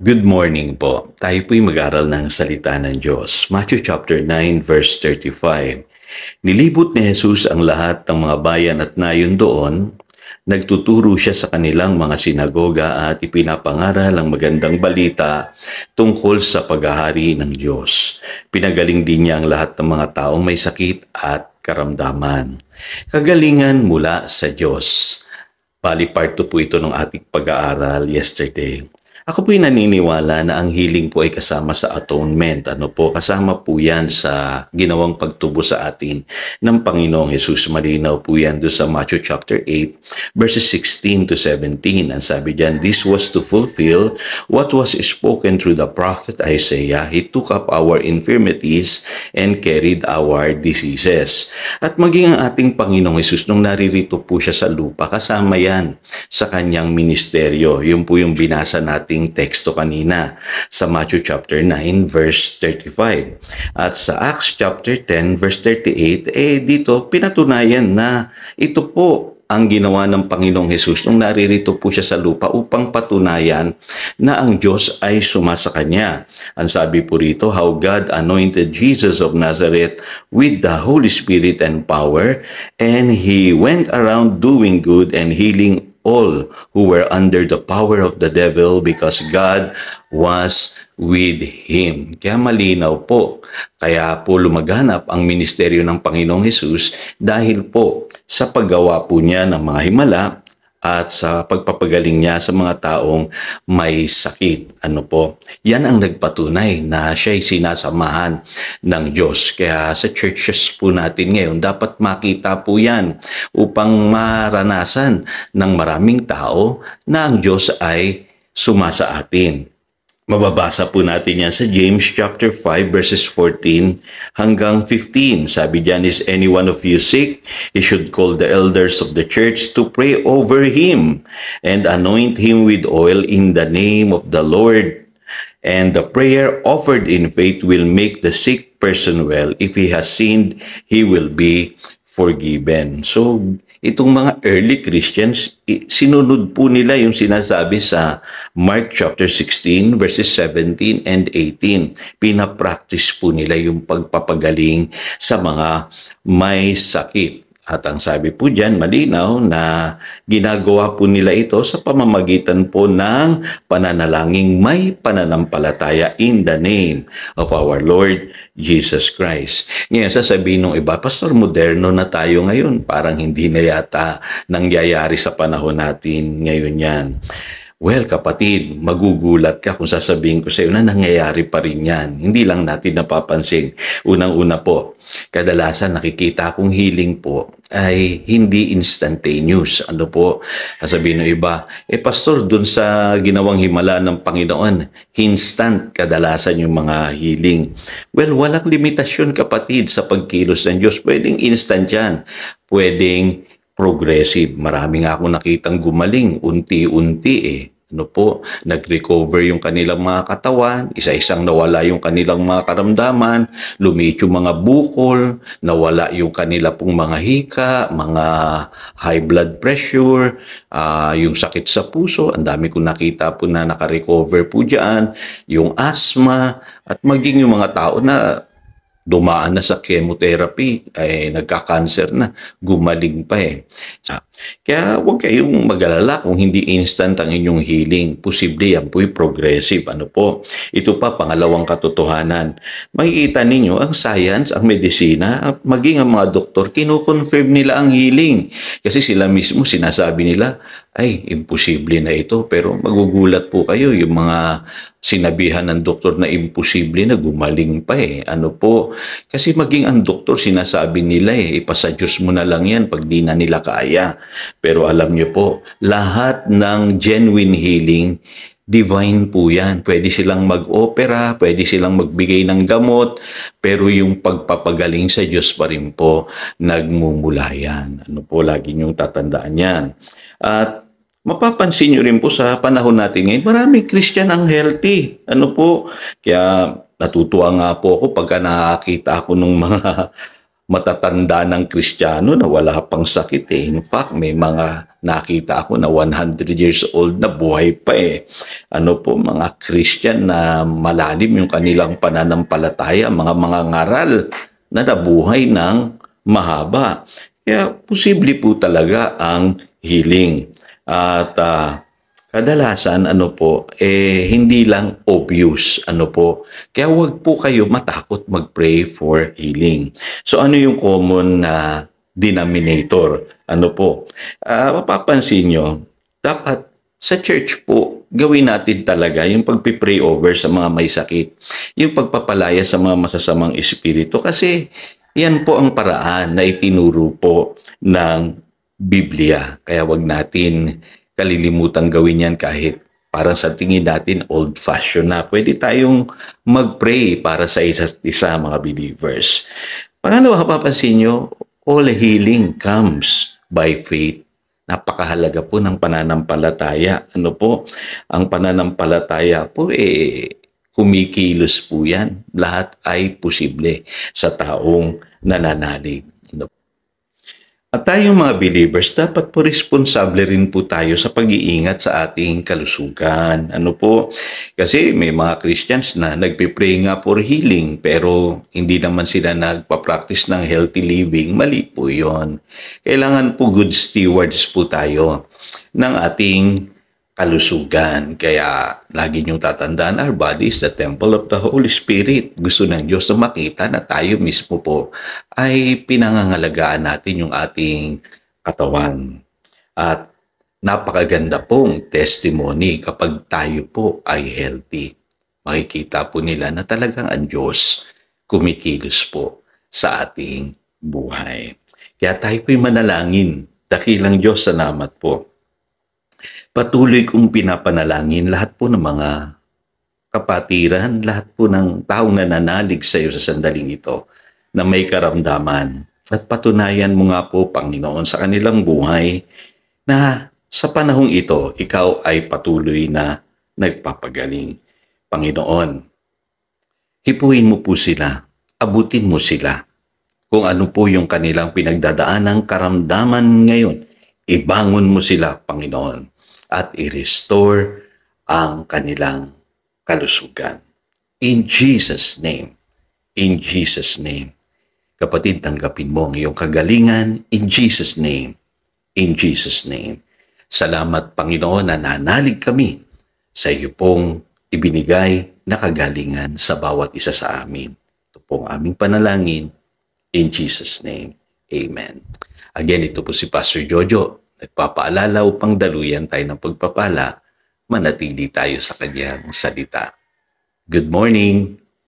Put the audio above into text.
Good morning po. Tayo po'y mag-aral ng salita ng Diyos. Matthew chapter 9 verse 35. Nilibot ni Jesus ang lahat ng mga bayan at nayon doon. Nagtuturo siya sa kanilang mga sinagoga at ipinapangaral ang magandang balita tungkol sa paghahari ng Diyos. Pinagaling din niya ang lahat ng mga taong may sakit at karamdaman. Kagalingan mula sa Diyos. Bali part 2 po ito ng ating pag-aaral yesterday. Ako po'y naniniwala na ang healing po ay kasama sa atonement. Kasama po yan sa ginawang pagtubo sa atin ng Panginoong Hesus. Malinaw po yan doon sa Matthew chapter 8, verses 16 to 17. Ang sabi diyan, this was to fulfill what was spoken through the prophet Isaiah. He took up our infirmities and carried our diseases. At maging ang ating Panginoong Hesus, nung naririto po siya sa lupa, kasama yan sa kanyang ministeryo. Yun po yung binasa natin teksto kanina sa Matthew chapter 9 verse 35. At sa Acts chapter 10 verse 38, dito pinatunayan na ito po ang ginawa ng Panginoong Hesus nung naririto po siya sa lupa upang patunayan na ang Diyos ay sumasa kanya. Ang sabi po rito, how God anointed Jesus of Nazareth with the Holy Spirit and power, and He went around doing good and healing all who were under the power of the devil because God was with him. Kaya malinaw po. Kaya po lumaganap ang ministeryo ng Panginoong Hesus dahil po sa paggawa po niya ng mga himala at sa pagpapagaling niya sa mga taong may sakit. Yan ang nagpatunay na siya'y sinasamahan ng Diyos. Kaya sa churches po natin ngayon, dapat makita po yan upang maranasan ng maraming tao na ang Diyos ay sumasa atin. Mababasa po natin yan sa James chapter 5 verses 14 hanggang 15. Sabi diyan, is any one of you sick? He should call the elders of the church to pray over him and anoint him with oil in the name of the Lord. And the prayer offered in faith will make the sick person well. If he has sinned, he will be forgiven. So, itong mga early Christians, sinunod po nila yung sinasabi sa Mark chapter 16 verses 17 and 18. Pinapractice po nila yung pagpapagaling sa mga may sakit. At ang sabi po dyan, malinaw na ginagawa po nila ito sa pamamagitan po ng pananalangin may pananampalataya in the name of our Lord Jesus Christ. Ngayon, sasabihin ng iba, Pastor, moderno na tayo ngayon. Parang hindi na yata nangyayari sa panahon natin ngayon yan. Well, kapatid, magugulat ka kung sasabihin ko sa iyo na nangyayari pa rin yan. Hindi lang natin napapansin. Unang-una po, kadalasan nakikita akong healing po ay hindi instantaneous. Sasabihin ng iba, Pastor, dun sa ginawang himala ng Panginoon, instant kadalasan yung mga healing. Well, walang limitasyon, kapatid, sa pagkilos ng Diyos. Pwedeng instant yan. Pwedeng progressive. Marami nga akong nakitang gumaling, unti-unti nag-recover yung kanilang mga katawan, isa-isang nawala yung kanilang mga karamdaman, lumiit yung mga bukol, nawala yung kanila pong mga hika, mga high blood pressure, yung sakit sa puso, ang dami kong nakita po na naka-recover po dyan, yung asthma, at maging yung mga tao na dumaan na sa chemotherapy, nagka-cancer na, gumaling pa . Kaya huwag kayong mag-alala kung hindi instant ang inyong healing. Posible yan po'y progressive. Ito pa, pangalawang katotohanan. Makikita ninyo, ang science, ang medisina, maging ang mga doktor, kino-confirm nila ang healing. Kasi sila mismo sinasabi nila, ay, imposible na ito. Pero magugulat po kayo, yung mga sinabihan ng doktor na imposible na gumaling pa . Kasi maging ang doktor, sinasabi nila ipasa Diyos mo na lang yan pag di na nila kaya. Pero alam niyo po, lahat ng genuine healing, divine po yan. Pwede silang mag-opera, pwede silang magbigay ng gamot, pero yung pagpapagaling sa Diyos pa rin po, nagmumula yan. Lagi niyong tatandaan yan. At mapapansin niyo rin po sa panahon natin ngayon, maraming Christian ang healthy. Kaya natutuwa nga po ako pagka nakakita ako ng mga matatanda ng Kristiyano na wala pang sakit eh. In fact, may mga nakita ako na 100 years old na buhay pa eh. Ano po, mga Christian na malalim yung kanilang pananampalataya, mga ngaral na nabuhay ng mahaba. Kaya posible po talaga ang healing. At kadalasan hindi lang obvious kaya wag po kayo matakot mag-pray for healing. So ano yung common na denominator? Mapapansin nyo, dapat sa church po gawin natin talaga yung pagpi-pray over sa mga may sakit, yung pagpapalaya sa mga masasamang espiritu, kasi yan po ang paraan na itinuro po ng Biblia. Kaya wag natin kalilimutan gawin yan kahit parang sa tingin natin old-fashioned na. Pwede tayong mag-pray para sa isa't isa, mga believers. Pangalawa, papansin nyo, all healing comes by faith. Napakahalaga po ng pananampalataya. Ang pananampalataya po kumikilos po yan. Lahat ay posible sa taong nananalig. At tayong mga believers, dapat po responsable rin po tayo sa pag-iingat sa ating kalusugan. Kasi may mga Christians na nagpipray nga for healing, pero hindi naman sila nagpa-practice ng healthy living. Mali po yun. Kailangan po good stewards po tayo ng ating kalusugan. Kaya lagi niyong tatandaan, our body is the temple of the Holy Spirit. Gusto ng Diyos na makita na tayo mismo po ay pinangangalagaan natin yung ating katawan. At napakaganda pong testimony kapag tayo po ay healthy. Makikita po nila na talagang ang Diyos kumikilos po sa ating buhay. Kaya tayo po'y manalangin. Dakilang Diyos, salamat po. Patuloy kong pinapanalangin lahat po ng mga kapatiran, lahat po ng taong nananalig sa iyo sa sandaling ito na may karamdaman. At patunayan mo nga po, Panginoon, sa kanilang buhay na sa panahong ito, ikaw ay patuloy na nagpapagaling. Panginoon, hipuin mo po sila, abutin mo sila. Kung ano po yung kanilang pinagdadaanang karamdaman ngayon, ibangon mo sila, Panginoon, at i-restore ang kanilang kalusugan. In Jesus' name. In Jesus' name. Kapatid, tanggapin mo ang iyong kagalingan. In Jesus' name. In Jesus' name. Salamat, Panginoon, na nanalig kami sa iyo pong ibinigay na kagalingan sa bawat isa sa amin. Ito pong aming panalangin. In Jesus' name. Amen. Again, ito po si Pastor Jojo. Nagpapaalala upang daluyan tayo ng pagpapala, manatili tayo sa kanyang salita. Good morning!